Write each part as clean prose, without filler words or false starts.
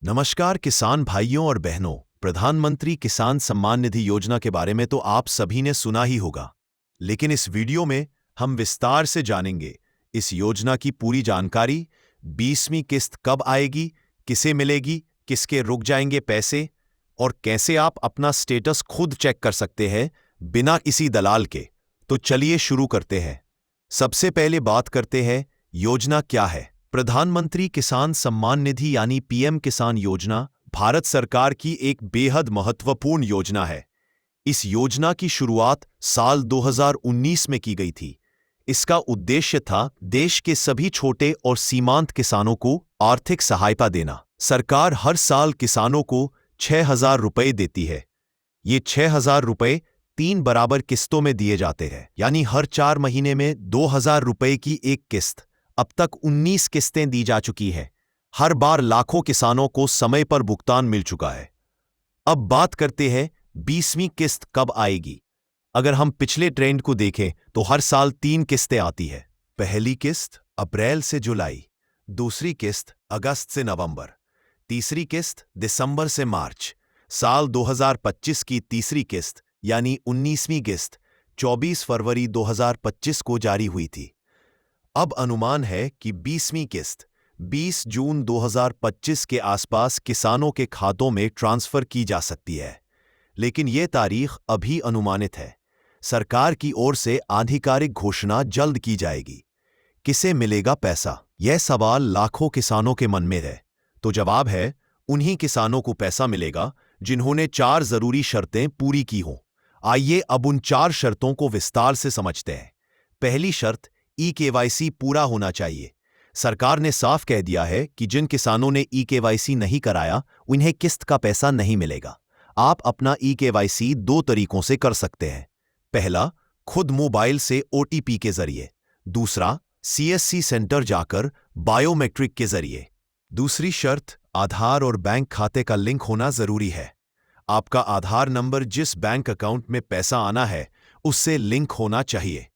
नमस्कार किसान भाइयों और बहनों। प्रधानमंत्री किसान सम्मान निधि योजना के बारे में तो आप सभी ने सुना ही होगा, लेकिन इस वीडियो में हम विस्तार से जानेंगे इस योजना की पूरी जानकारी। 20वीं किस्त कब आएगी, किसे मिलेगी, किसके रुक जाएंगे पैसे और कैसे आप अपना स्टेटस खुद चेक कर सकते हैं बिना किसी दलाल के। तो चलिए शुरू करते हैं। सबसे पहले बात करते हैं योजना क्या है। प्रधानमंत्री किसान सम्मान निधि यानी पीएम किसान योजना भारत सरकार की एक बेहद महत्वपूर्ण योजना है। इस योजना की शुरुआत साल 2019 में की गई थी। इसका उद्देश्य था देश के सभी छोटे और सीमांत किसानों को आर्थिक सहायता देना। सरकार हर साल किसानों को 6,000 रुपए देती है। ये 6,000 रुपए 3 बराबर किस्तों में दिए जाते हैं, यानी हर 4 महीने में 2,000 रुपए की एक किस्त। अब तक 19 किस्तें दी जा चुकी है। हर बार लाखों किसानों को समय पर भुगतान मिल चुका है। अब बात करते हैं 20वीं किस्त कब आएगी। अगर हम पिछले ट्रेंड को देखें तो हर साल 3 किस्तें आती है। पहली किस्त अप्रैल से जुलाई, दूसरी किस्त अगस्त से नवंबर, तीसरी किस्त दिसंबर से मार्च। साल 2025 की तीसरी किस्त यानी 19वीं किस्त 24 फरवरी 2025 को जारी हुई थी। अब अनुमान है कि 20वीं किस्त 20 जून 2025 के आसपास किसानों के खातों में ट्रांसफर की जा सकती है, लेकिन यह तारीख अभी अनुमानित है। सरकार की ओर से आधिकारिक घोषणा जल्द की जाएगी। किसे मिलेगा पैसा, यह सवाल लाखों किसानों के मन में है। तो जवाब है, उन्हीं किसानों को पैसा मिलेगा जिन्होंने 4 जरूरी शर्तें पूरी की हों। आइए अब उन 4 शर्तों को विस्तार से समझते हैं। पहली शर्त, ई-केवाईसी पूरा होना चाहिए। सरकार ने साफ कह दिया है कि जिन किसानों ने ई-केवाईसी नहीं कराया उन्हें किस्त का पैसा नहीं मिलेगा। आप अपना ई-केवाईसी 2 तरीकों से कर सकते हैं। पहला, खुद मोबाइल से ओटीपी के जरिए। दूसरा, सीएससी सेंटर जाकर बायोमेट्रिक के जरिए। दूसरी शर्त, आधार और बैंक खाते का लिंक होना जरूरी है। आपका आधार नंबर जिस बैंक अकाउंट में पैसा आना है उससे लिंक होना चाहिए,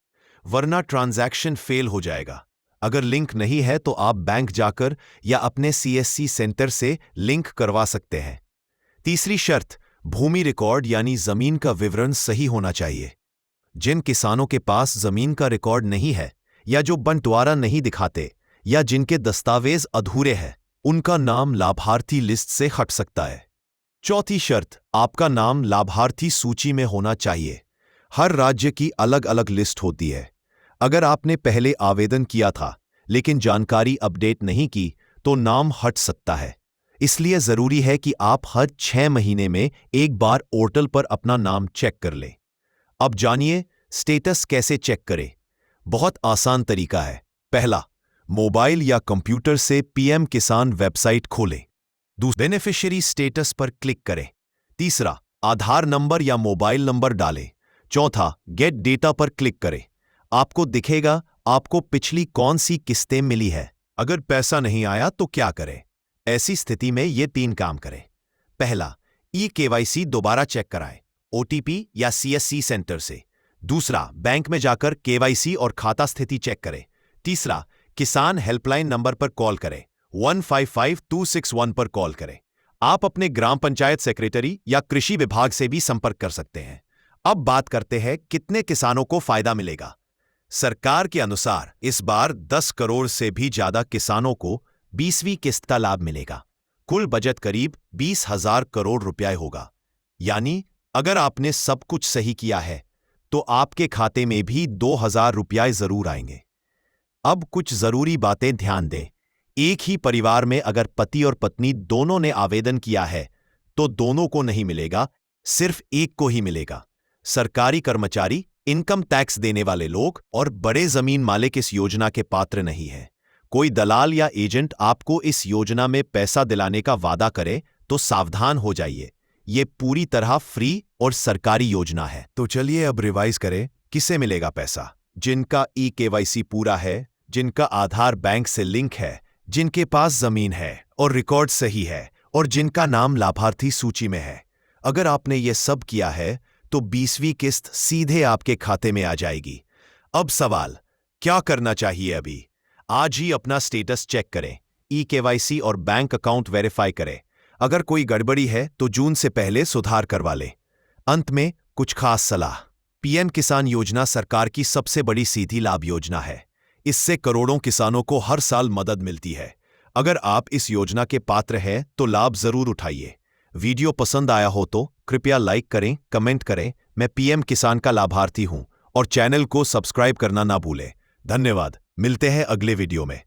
वरना ट्रांजैक्शन फेल हो जाएगा। अगर लिंक नहीं है तो आप बैंक जाकर या अपने सीएससी सेंटर से लिंक करवा सकते हैं। तीसरी शर्त, भूमि रिकॉर्ड यानी जमीन का विवरण सही होना चाहिए। जिन किसानों के पास जमीन का रिकॉर्ड नहीं है या जो बंटवारा नहीं दिखाते या जिनके दस्तावेज अधूरे हैं, उनका नाम लाभार्थी लिस्ट से हट सकता है। चौथी शर्त, आपका नाम लाभार्थी सूची में होना चाहिए। हर राज्य की अलग अलग लिस्ट होती है। अगर आपने पहले आवेदन किया था लेकिन जानकारी अपडेट नहीं की तो नाम हट सकता है। इसलिए जरूरी है कि आप हर 6 महीने में एक बार पोर्टल पर अपना नाम चेक कर लें। अब जानिए स्टेटस कैसे चेक करें। बहुत आसान तरीका है। पहला, मोबाइल या कंप्यूटर से पीएम किसान वेबसाइट खोलें। दूसरा, बेनिफिशियरी स्टेटस पर क्लिक करें। तीसरा, आधार नंबर या मोबाइल नंबर डालें। चौथा, गेट डेटा पर क्लिक करें। आपको दिखेगा आपको पिछली कौन सी किस्तें मिली है। अगर पैसा नहीं आया तो क्या करें। ऐसी स्थिति में ये 3 काम करें। पहला, ई-केवाईसी दोबारा चेक कराएं, ओटीपी या सीएससी सेंटर से। दूसरा, बैंक में जाकर केवाईसी और खाता स्थिति चेक करें। तीसरा, किसान हेल्पलाइन नंबर पर कॉल करें, 155261 पर कॉल करें। आप अपने ग्राम पंचायत सेक्रेटरी या कृषि विभाग से भी संपर्क कर सकते हैं। अब बात करते हैं कितने किसानों को फायदा मिलेगा। सरकार के अनुसार इस बार 10 करोड़ से भी ज्यादा किसानों को 20वीं किस्त का लाभ मिलेगा। कुल बजट करीब 20,000 करोड़ रुपए होगा। यानी अगर आपने सब कुछ सही किया है तो आपके खाते में भी 2,000 रुपए जरूर आएंगे। अब कुछ जरूरी बातें ध्यान दें। एक ही परिवार में अगर पति और पत्नी दोनों ने आवेदन किया है तो दोनों को नहीं मिलेगा, सिर्फ एक को ही मिलेगा। सरकारी कर्मचारी, इनकम टैक्स देने वाले लोग और बड़े जमीन मालिक इस योजना के पात्र नहीं हैं। कोई दलाल या एजेंट आपको इस योजना में पैसा दिलाने का वादा करे तो सावधान हो जाइए। ये पूरी तरह फ्री और सरकारी योजना है। तो चलिए अब रिवाइज करें किसे मिलेगा पैसा। जिनका ई-केवाईसी पूरा है, जिनका आधार बैंक से लिंक है, जिनके पास जमीन है और रिकॉर्ड सही है और जिनका नाम लाभार्थी सूची में है। अगर आपने ये सब किया है तो 20वीं किस्त सीधे आपके खाते में आ जाएगी। अब सवाल, क्या करना चाहिए अभी? आज ही अपना स्टेटस चेक करें, ई-केवाईसी और बैंक अकाउंट वेरीफाई करें, अगर कोई गड़बड़ी है तो जून से पहले सुधार करवा लें। अंत में कुछ खास सलाह। पीएम किसान योजना सरकार की सबसे बड़ी सीधी लाभ योजना है। इससे करोड़ों किसानों को हर साल मदद मिलती है। अगर आप इस योजना के पात्र हैं तो लाभ जरूर उठाइए। वीडियो पसंद आया हो तो कृपया लाइक करें, कमेंट करें। मैं पीएम किसान का लाभार्थी हूं और चैनल को सब्सक्राइब करना ना भूलें। धन्यवाद। मिलते हैं अगले वीडियो में।